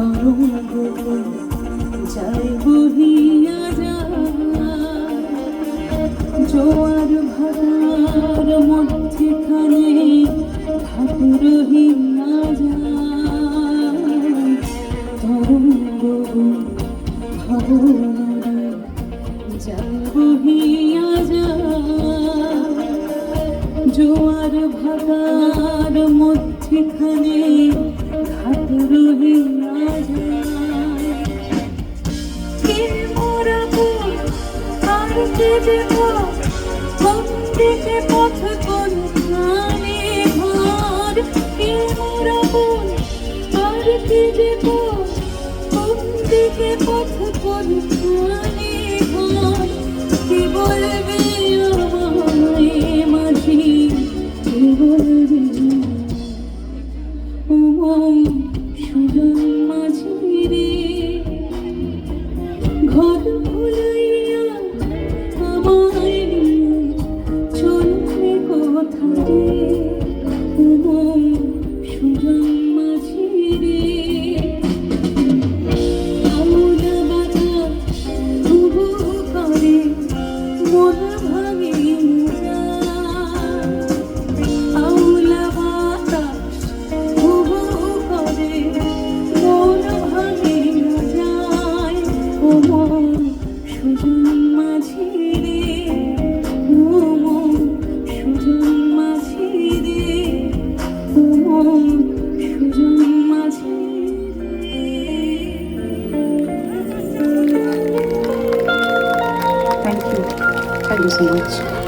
তরঙ্গ যায় বহিয়া যায়, জোয়ার ভাটার মধ্যখানে ঘাট রহিয়া যায়, তরঙ্গ ভাবনারে যায় বহিয়া যায়, জোয়ার ভাটার মধ্যখানে ঘাট রহিয়া যায়। কে মোরাবো আর কে দেব, কোন দিকে পথ কোনখানে ঘর, কে মোরাবো আর কে দেব, কোন দিকে পথ কোনখানে ঘর, কে বলবে আমায় মাঝি, কে বলবে ও মন সুজন মাঝি রে, ঘর ভুলাইয়া আমায় নিয়ে চলবে কোথায়, ও মন সুজন মাঝি রে, আউল বাতাস তবু করে মন ভাঙে যায়, আউল বাতাস তবু করে মন ভাঙে যায়, ও মন সুজন মাঝি রে, ও মন সুজন মাঝি রে, ও মন সুজন মাঝি রে। Thank you so much.